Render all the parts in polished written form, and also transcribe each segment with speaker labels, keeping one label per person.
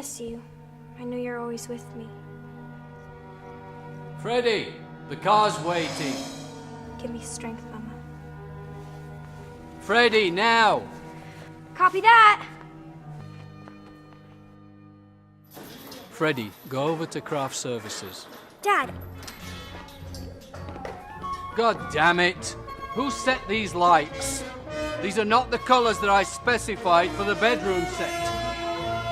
Speaker 1: miss you. I know you're always with me.
Speaker 2: Freddy, the car's waiting.
Speaker 1: Give me strength, Mama.
Speaker 2: Freddy, now!
Speaker 1: Copy that!
Speaker 2: Freddy, go over to craft services.
Speaker 1: Dad!
Speaker 2: God damn it! Who set these lights? These are not the colors that I specified for the bedroom set.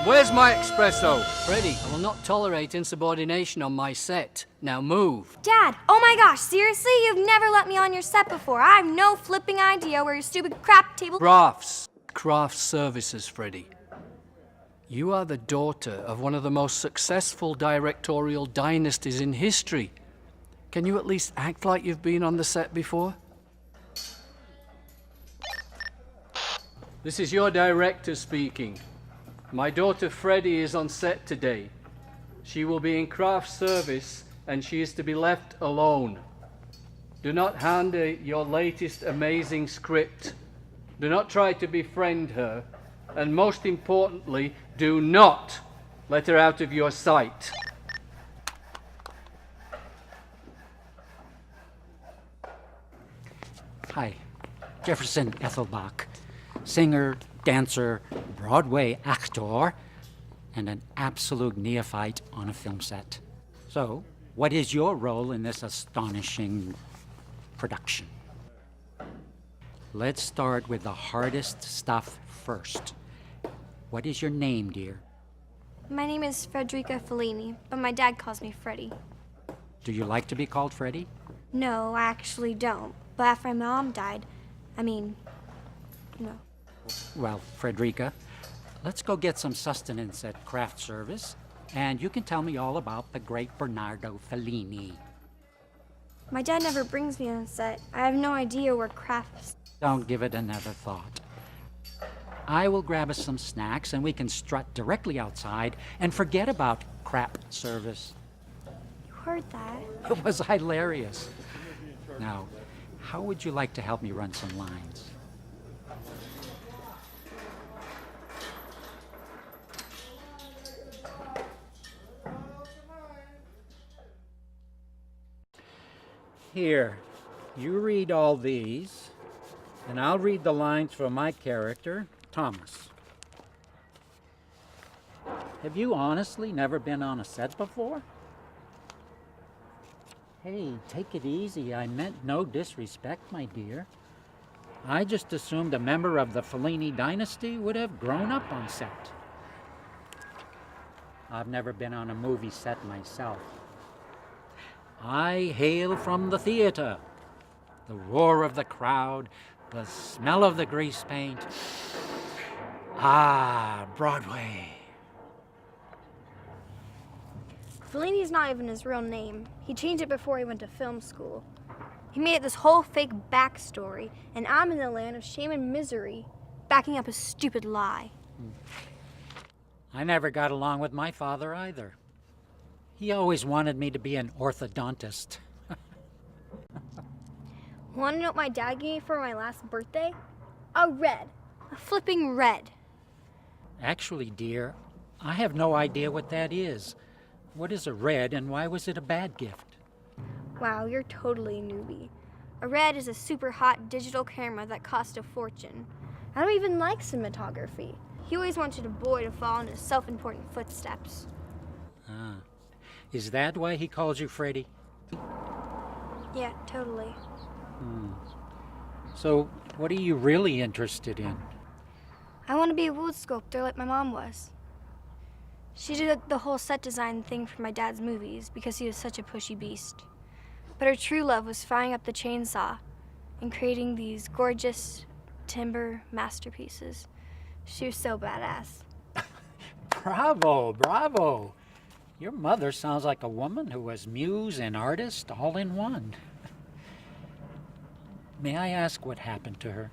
Speaker 2: Where's my espresso? Freddy, I will not tolerate insubordination on my set. Now move.
Speaker 1: Dad! Oh my gosh, seriously? You've never let me on your set before. I have no flipping idea where your stupid crap table...
Speaker 2: Craft services, Freddy. You are the daughter of one of the most successful directorial dynasties in history. Can you at least act like you've been on the set before? This is your director speaking. My daughter Freddy is on set today. She will be in craft service and she is to be left alone. Do not hand her your latest amazing script. Do not try to befriend her. And most importantly, do not let her out of your sight.
Speaker 3: Hi, Jefferson Ethelbach, singer, dancer, Broadway actor, and an absolute neophyte on a film set. So, what is your role in this astonishing production? Let's start with the hardest stuff first. What is your name, dear?
Speaker 1: My name is Frederica Fellini, but my dad calls me Freddie.
Speaker 3: Do you like to be called Freddie?
Speaker 1: No, I actually don't. But after my mom died, no.
Speaker 3: Well, Frederica, let's go get some sustenance at craft service, and you can tell me all about the great Bernardo Fellini.
Speaker 1: My dad never brings me on set. I have no idea where crafts...
Speaker 3: Don't give it another thought. I will grab us some snacks, and we can strut directly outside and forget about crap service.
Speaker 1: You heard that?
Speaker 3: It was hilarious. Now, how would you like to help me run some lines? Here, you read all these, and I'll read the lines for my character, Thomas. Have you honestly never been on a set before? Hey, take it easy. I meant no disrespect, my dear. I just assumed a member of the Fellini dynasty would have grown up on set. I've never been on a movie set myself. I hail from the theater. The roar of the crowd, the smell of the grease paint. Ah, Broadway.
Speaker 1: Fellini's not even his real name. He changed it before he went to film school. He made it this whole fake backstory, and I'm in the land of shame and misery, backing up a stupid lie.
Speaker 3: I never got along with my father either. He always wanted me to be an orthodontist.
Speaker 1: Want to know what my dad gave me for my last birthday? A flipping red.
Speaker 3: Actually, dear, I have no idea what that is. What is a red, and why was it a bad gift?
Speaker 1: Wow, you're totally a newbie. A red is a super hot digital camera that cost a fortune. I don't even like cinematography. He always wanted a boy to follow in his self-important footsteps.
Speaker 3: Ah, is that why he calls you Freddie?
Speaker 1: Yeah, totally.
Speaker 3: So, what are you really interested in?
Speaker 1: I want to be a wood sculptor like my mom was. She did the whole set design thing for my dad's movies because he was such a pushy beast. But her true love was firing up the chainsaw and creating these gorgeous timber masterpieces. She was so badass.
Speaker 3: Bravo, bravo. Your mother sounds like a woman who was muse and artist all in one. May I ask what happened to her?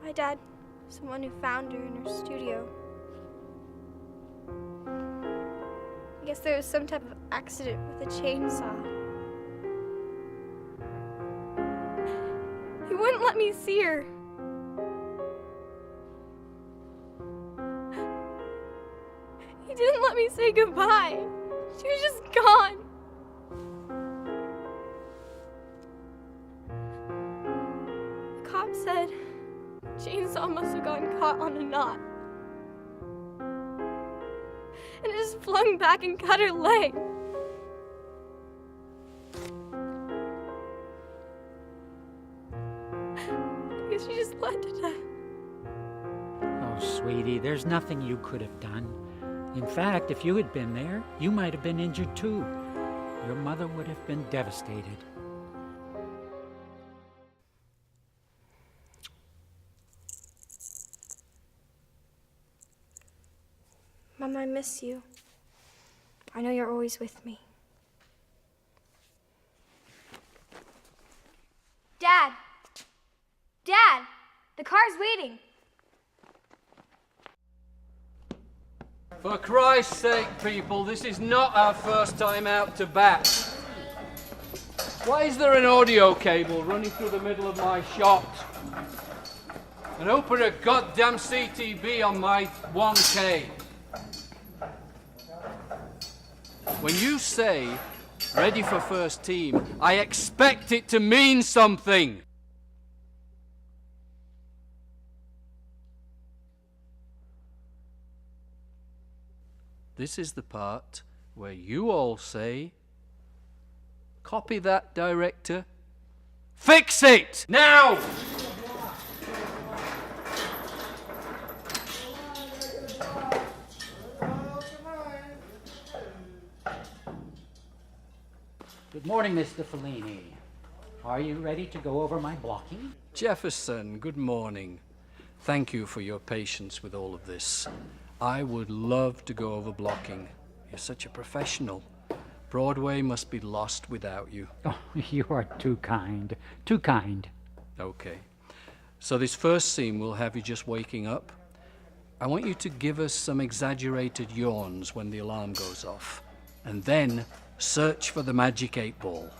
Speaker 1: My dad, someone who found her in her studio. I guess there was some type of accident with a chainsaw. He wouldn't let me see her. me say goodbye. She was just gone. The cop said chainsaw must have gotten caught on a knot. And it just flung back and cut her leg. Because she just bled to death.
Speaker 3: Oh, sweetie, there's nothing you could have done. In fact, if you had been there, you might have been injured too. Your mother would have been devastated.
Speaker 1: Mom, I miss you. I know you're always with me. Dad! Dad! The car's waiting.
Speaker 2: For Christ's sake, people, this is not our first time out to bat. Why is there an audio cable running through the middle of my shot? And open a goddamn CTV on my 1K. When you say, ready for first team, I expect it to mean something. This is the part where you all say, copy that, director. Fix it! Now!
Speaker 3: Good morning, Mr. Fellini. Are you ready to go over my blocking?
Speaker 2: Jefferson, good morning. Thank you for your patience with all of this. I would love to go over blocking. You're such a professional. Broadway must be lost without you.
Speaker 3: Oh, you are too kind. Too kind.
Speaker 2: Okay. So this first scene will have you just waking up. I want you to give us some exaggerated yawns when the alarm goes off. And then search for the magic 8-ball.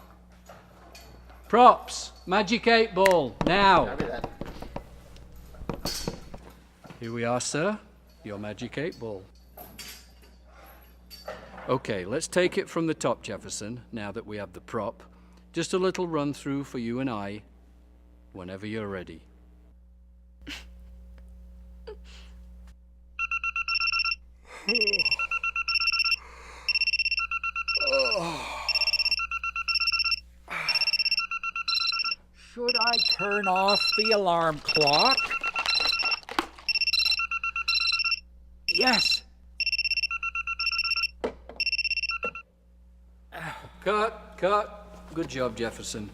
Speaker 2: Props! Magic 8-ball, now! Here we are, sir. Your magic 8-ball. Okay, let's take it from the top, Jefferson, now that we have the prop. Just a little run through for you and I, whenever you're ready.
Speaker 3: Should I turn off the alarm clock? Yes.
Speaker 2: Cut. Good job, Jefferson.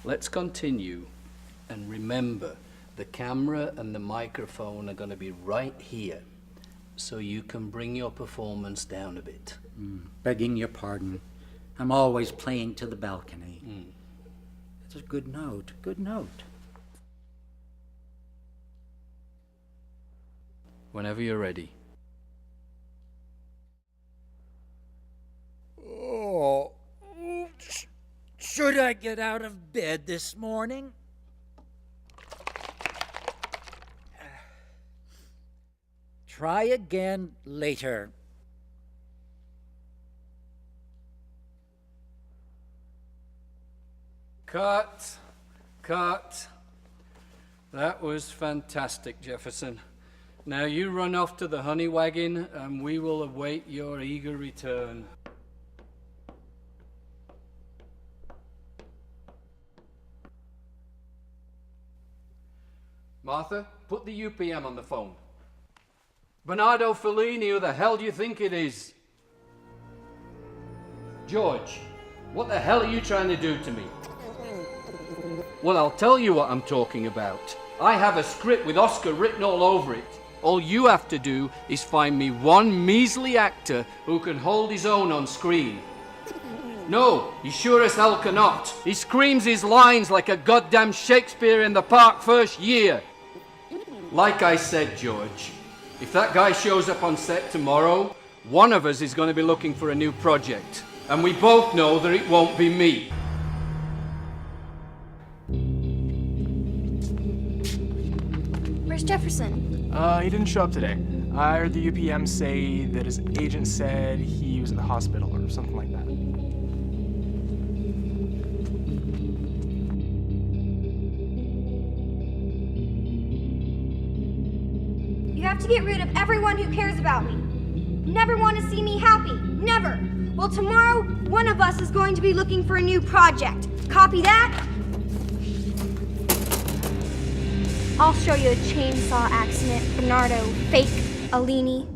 Speaker 2: Let's continue. And remember, the camera and the microphone are going to be right here, so you can bring your performance down a bit.
Speaker 3: Begging your pardon. I'm always playing to the balcony. It's a good note. Good note.
Speaker 2: Whenever you're ready.
Speaker 3: Oh, should I get out of bed this morning? Try again later.
Speaker 2: Cut. That was fantastic, Jefferson. Now you run off to the honey wagon and we will await your eager return. Martha, put the UPM on the phone. Bernardo Fellini, who the hell do you think it is? George, what the hell are you trying to do to me? Well, I'll tell you what I'm talking about. I have a script with Oscar written all over it. All you have to do is find me one measly actor who can hold his own on screen. No, he sure as hell cannot. He screams his lines like a goddamn Shakespeare in the Park first year. Like I said, George, if that guy shows up on set tomorrow, one of us is going to be looking for a new project. And we both know that it won't be me.
Speaker 1: Where's Jefferson?
Speaker 4: He didn't show up today. I heard the UPM say that his agent said he was at the hospital or something like that.
Speaker 1: You have to get rid of everyone who cares about me. Never want to see me happy. Never. Well, tomorrow, one of us is going to be looking for a new project. Copy that? I'll show you a chainsaw accident, Bernardo, fake, Alini.